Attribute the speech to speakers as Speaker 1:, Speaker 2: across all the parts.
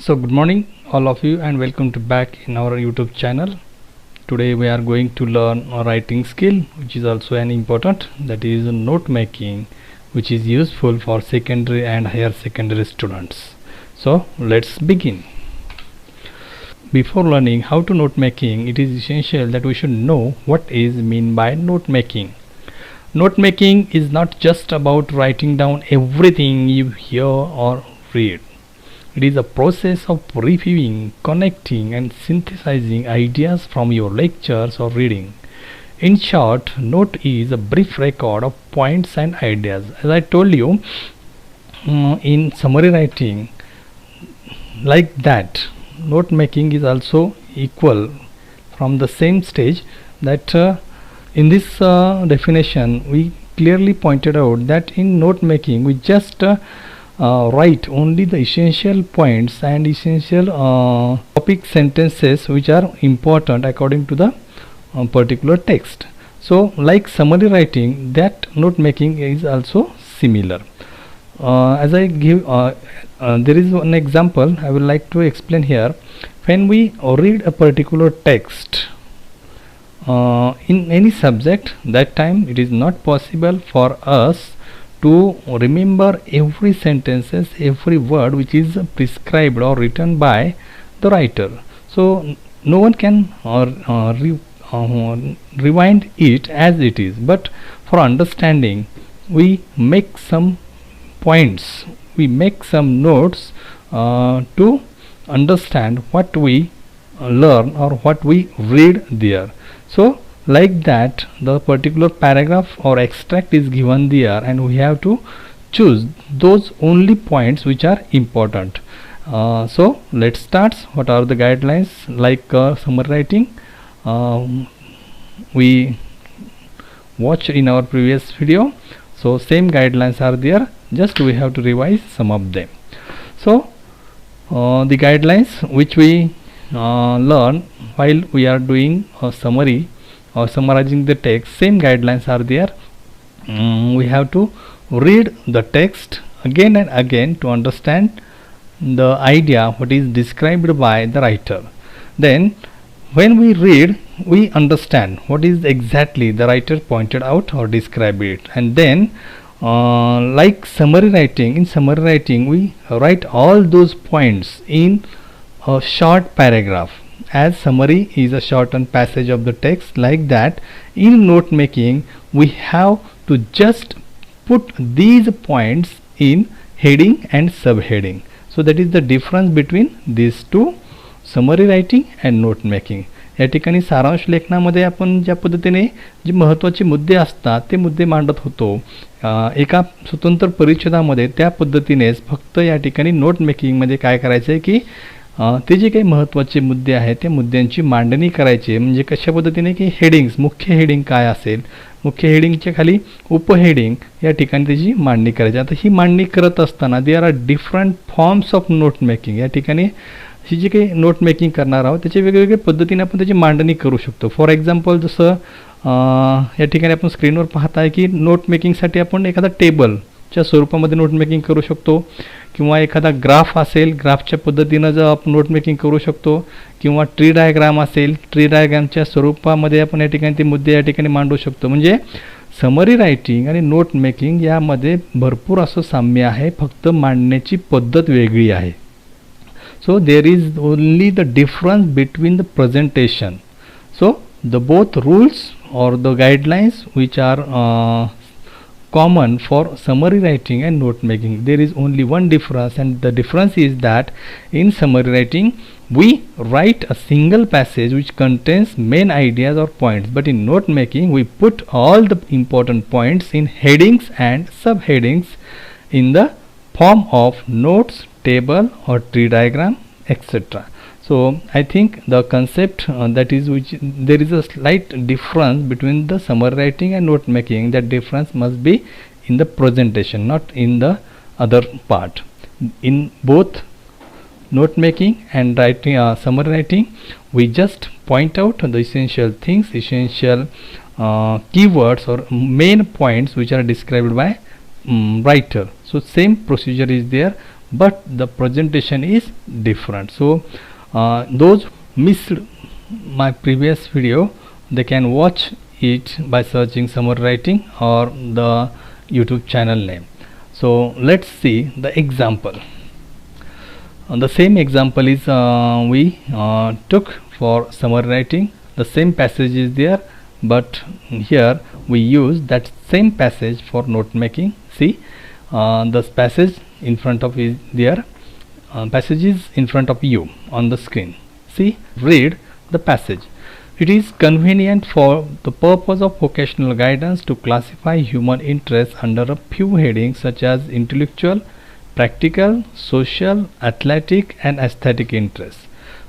Speaker 1: So good morning all of you and welcome to back in our YouTube channel. Today we are going to learn a writing skill which is also an important, that is note making, which is useful for secondary and higher secondary students. So let's begin. Before learning how to note making, it is essential that we should know what is meant by note making. Note making is not just about writing down everything you hear or read. It is a process of reviewing, connecting and synthesizing ideas from your lectures or reading. In short, note is a brief record of points and ideas. As I told you, in summary writing, like that, note making is also equal from the same stage. That in this definition we clearly pointed out that in note making we just write only the essential points and essential topic sentences which are important according to the particular text. So like summary writing, that note making is also similar. As I give there is one example I would like to explain here. When we read a particular text in any subject, that time it is not possible for us to remember every sentences, every word which is prescribed or written by the writer. So no one can rewind it as it is, but for understanding we make some points, we make some notes to understand what we learn or what we read there. So like that, the particular paragraph or extract is given there and we have to choose those only points which are important. So let's start. What are the guidelines? Like summary writing, we watched in our previous video, so same guidelines are there, just we have to revise some of them. So the guidelines which we learn while we are doing a summary or summarizing the text, same guidelines are there. We have to read the text again and again to understand the idea what is described by the writer. Then when we read, we understand what is exactly the writer pointed out or described it, and then like summary writing, in summary writing we write all those points in a short paragraph, as summary is a shortened passage of the text. Like that, in note making we have to just put these points in heading and subheading. So that is the difference between these two, summary writing and note making. या ठिकाणी सारांश लेखनामध्ये आपण ज्या पद्धतीने जे महत्त्वाचे मुद्दे असतात ते मुद्दे मांडत होतो एका स्वतंत्र परिच्छेदामध्ये, त्या पद्धतीनेच फक्त या ठिकाणी नोट मेकिंगमध्ये काय करायचं आहे की ते जे काही महत्त्वाचे मुद्दे आहेत त्या मुद्द्यांची मांडणी करायची. म्हणजे कशा पद्धतीने की हेडिंग्स, मुख्य हेडिंग काय असेल, मुख्य हेडिंगच्या खाली उपहेडिंग या ठिकाणी त्याची मांडणी करायची. आता ही मांडणी करत असताना there are different forms of note making. या ठिकाणी ही जी काही नोट मेकिंग करणार आहोत त्याचे वेगवेगळ्या पद्धतीने आपण त्याची मांडणी करू शकतो. फॉर एक्झाम्पल जसं या ठिकाणी आपण स्क्रीनवर पाहताय की नोट मेकिंगसाठी आपण एखादा टेबलच्या स्वरूपामध्ये नोट मेकिंग करू शकतो, किंवा एखादा ग्राफ असेल ग्राफच्या पद्धतीनं जर आपण नोट मेकिंग करू शकतो, किंवा ट्री डायग्राम असेल ट्री डायग्रामच्या स्वरूपामध्ये आपण या ठिकाणी ते मुद्दे या ठिकाणी मांडू शकतो. म्हणजे समरी रायटिंग आणि नोट मेकिंग यामध्ये भरपूर असं साम्य आहे, फक्त मांडण्याची पद्धत वेगळी आहे. So there is only the difference between the presentation. So the both rules or the guidelines which are common for summary writing and note making, there is only one difference, and the difference is that in summary writing we write a single passage which contains main ideas or points, but in note making we put all the important points in headings and subheadings in the form of notes, table or tree diagram, etc. So I think the concept that is which there is a slight difference between the summary writing and note making. That difference must be in the presentation, not in the other part. In both note making and writing, summary writing, we just point out the essential things, essential keywords or main points which are described by writer. So same procedure is there, but the presentation is different. So those missed my previous video, they can watch it by searching summary writing or the YouTube channel name. So let's see the example. The same example is we took for summary writing. The same passage is there, but here we use that same passage for note making. See, the passage in front of is there. Passage is in front of you on the screen. See, read the passage. It is convenient for the purpose of vocational guidance to classify human interests under a few headings such as intellectual, practical, social, athletic and aesthetic interests.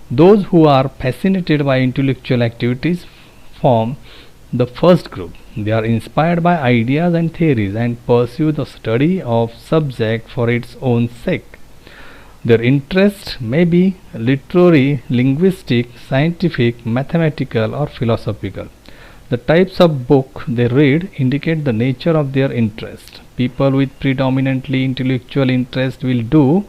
Speaker 1: Those who are fascinated by intellectual activities form the first group. They are inspired by ideas and theories and pursue the study of subject for its own sake. Their interests may be literary, linguistic, scientific, mathematical or philosophical. The types of book they read indicate the nature of their interest. People with predominantly intellectual interest will do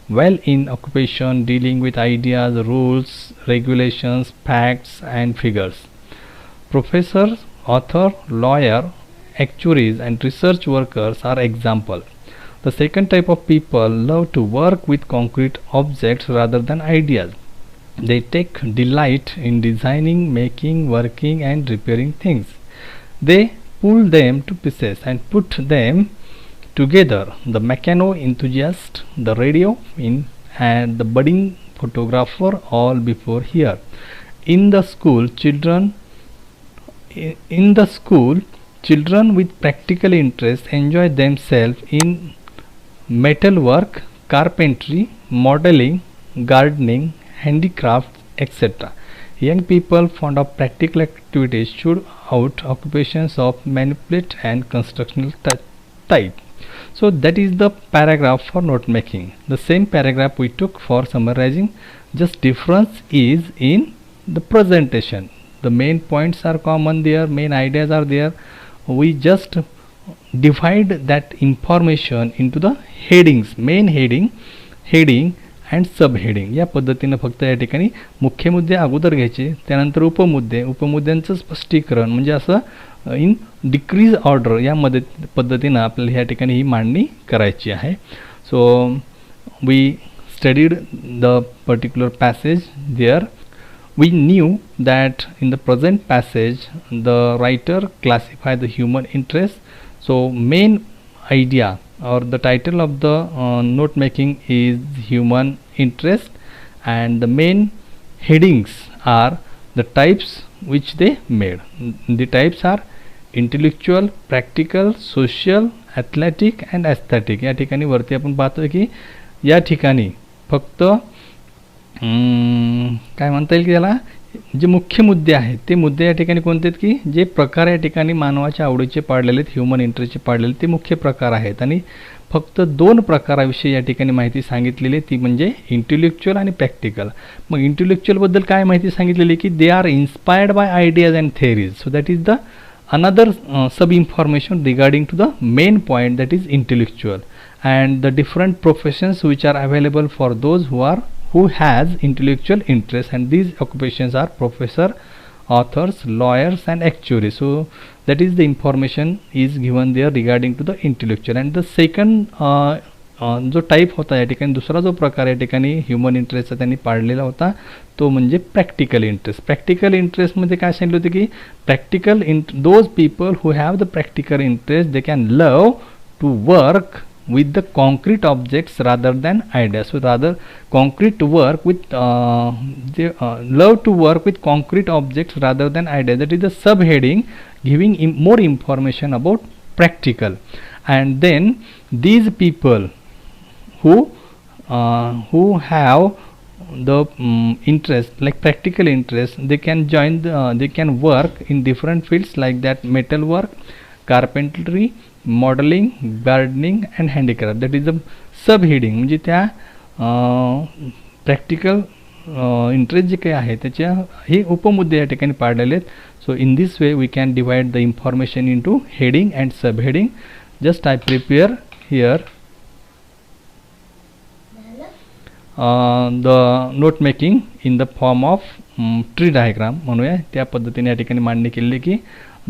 Speaker 1: well in occupation dealing with ideas, rules, regulations, facts and figures. Professors, author, lawyer, actuaries and research workers are example. The second type of people love to work with concrete objects rather than ideas. They take delight in designing, making, working and repairing things. They pull them to pieces and put them together. The mechano enthusiast, the radio and the budding photographer all before here. In the school, children with practical interests enjoy themselves in metalwork, carpentry, modeling, gardening, handicrafts, etc. Young people fond of practical activities should out occupations of manipulate and constructional type. So that is the paragraph for note making. The same paragraph we took for summarizing, just difference is in the presentation. The main points are common there, main ideas are there. We just divide that information into the headings, main heading, heading and subheading. या पद्धतीने फक्त या ठिकाणी मुख्य मुद्दे अगोदर घ्यायचे, त्यानंतर उपमुद्दे, उपमुद्द्यांचं स्पष्टीकरण म्हणजे असं इन डिक्रीज ऑर्डर या पद्धतीने आपल्याला या ठिकाणी ही मांडणी करायची आहे. So we studied the particular passage there. We knew that in the present passage the writer classified the human interest. So main idea or the title of the note making is human interest, and the main headings are the types which they made. The types are intellectual, practical, social, athletic and aesthetic. या ठिकाणी वरती आपण पाहतो की या ठिकाणी फक्त काय म्हणता येईल की त्याला जे मुख्य मुद्दे आहेत ते मुद्दे या ठिकाणी कोणते आहेत की जे प्रकार या ठिकाणी मानवाच्या आवडीचे पाडलेले आहेत, ह्युमन इंटरेस्टचे पाडलेले ते मुख्य प्रकार आहेत. आणि फक्त दोन प्रकाराविषयी या ठिकाणी माहिती सांगितलेली ती म्हणजे इंटेलेक्च्युअल आणि प्रॅक्टिकल. मग इंटेलेक्च्युअलबद्दल काय माहिती सांगितलेली की they are inspired by ideas and theories. So that is the another sub information regarding to the main point, that is intellectual, and the different professions which are available for those who has intellectual interest, and these occupations are professor, authors, lawyers and actuaries. So that is the information is given there regarding to the intellectual. And the second जो type होता या ठिकाणी, दुसरा जो प्रकार या ठिकाणी human इंटरेस्टचा त्यांनी पाडलेला होता तो म्हणजे प्रॅक्टिकल इंटरेस्ट. प्रॅक्टिकल इंटरेस्टमध्ये काय सांगितलं होतं की practical those people who have the practical interest they can love to work with the concrete objects rather than ideas. So rather concrete work with they love to work with concrete objects rather than ideas. That is the subheading giving more information about practical. And then these people who have the interest like practical interest, they can join they can work in different fields like that metal work, carpentry, modeling, gardening and handicraft. That is the subheading. म्हणजे त्या practical interest जे काही आहे त्याच्या हे उपमुद्दे या ठिकाणी पाडलेले आहेत. So in this way we can divide the information into heading and subheading. Just I prepare here the note making in the form of tree diagram म्हणूया. त्या पद्धतीने या ठिकाणी मांडणी केली की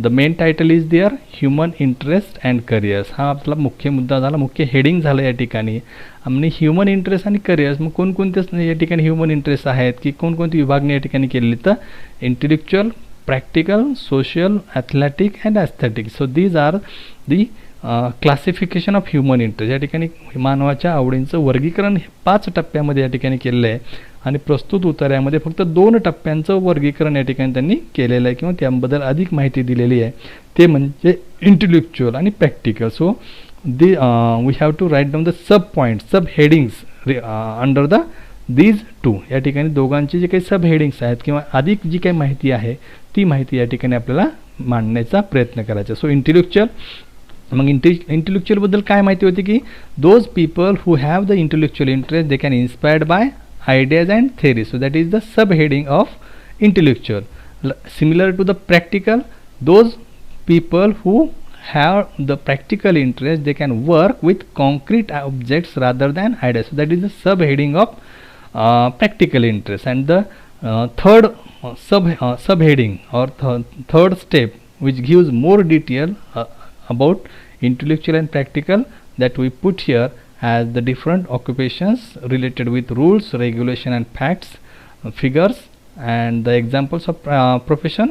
Speaker 1: the main title is there human interest and careers. हा आपला मुख्य मुद्दा झाला, मुख्य हेडिंग झालं या ठिकाणी. आणि ह्युमन इंटरेस्ट आणि करिअर्स, मग कोणकोणते या ठिकाणी ह्युमन इंटरेस्ट आहेत की कोणकोणती विभागणी या ठिकाणी केलेली, तर intellectual, practical, social, athletic and aesthetic. So these are the classification of human interest. या ठिकाणी मानवाच्या आवडींचं वर्गीकरण 5 टप्प्यामध्ये या ठिकाणी केलेलं आहे आणि प्रस्तुत उतार्यामध्ये फक्त 2 टप्प्यांचं वर्गीकरण या ठिकाणी त्यांनी केलेलं आहे किंवा त्याबद्दल अधिक माहिती दिलेली आहे, ते म्हणजे इंटेलेक्च्युअल आणि practical. So we have to write down the sub point, sub headings under the these 2. या ठिकाणी दोघांचे जे काही सब हेडिंग्स आहेत किंवा अधिक जी काही माहिती आहे ती माहिती या ठिकाणी आपल्याला मांडण्याचा प्रयत्न करायचा. सो इंटेलेक्च्युअल, मग इंटेलेक्च्युअलबद्दल काय माहिती होती की those people who have the intellectual interest they can inspired bye ideas and theories. So that is the subheading of intellectual. Similar to the practical, those people who have the practical interest they can work with concrete objects rather than ideas. So that is the subheading of practical interest. And the third subheading or third step which gives more detail about intellectual and practical, that we put here as the different occupations related with rules, regulation and facts, figures, and the examples of profession,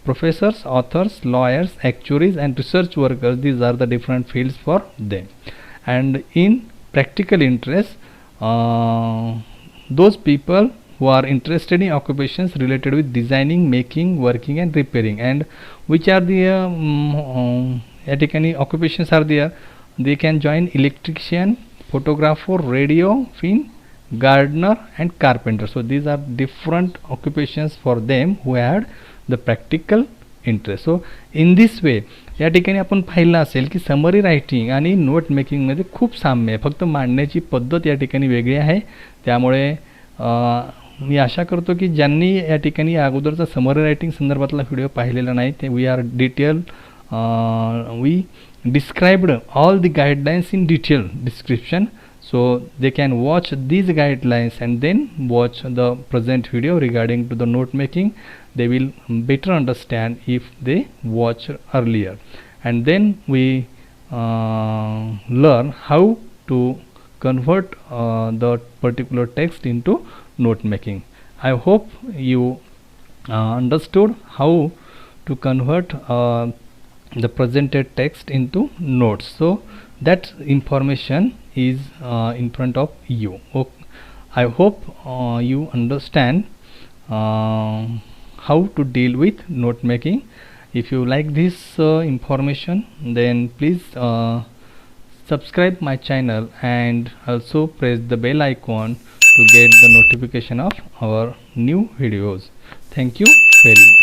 Speaker 1: professors, authors, lawyers, actuaries and research workers. These are the different fields for them. And in practical interest, those people who are interested in occupations related with designing, making, working and repairing. And which are the या ठिकाणी occupations are there, they can join electrician, photographer, radio, fin, gardener and carpenter. So these are different occupations for them who had the practical interest. So in this way या ठिकाणी आपण पाहिलं असेल की summary writing आणि note मेकिंगमध्ये खूप साम्य आहे, फक्त मांडण्याची पद्धत या ठिकाणी वेगळी आहे. त्यामुळे मी आशा करतो की ज्यांनी या ठिकाणी अगोदरचा समरी रायटिंग संदर्भातला व्हिडिओ पाहिलेला नाही ते we are detail we described all the guidelines in detail description, so they can watch these guidelines and then watch the present video regarding to the note making. They will better understand if they watch earlier, and then we learn how to convert the particular text into note making. I hope you understood how to convert the presented text into notes. So that information is in front of you. Okay. I hope you understand how to deal with note making. If you like this information, then please subscribe my channel and also press the bell icon to get the notification of our new videos. Thank you very much.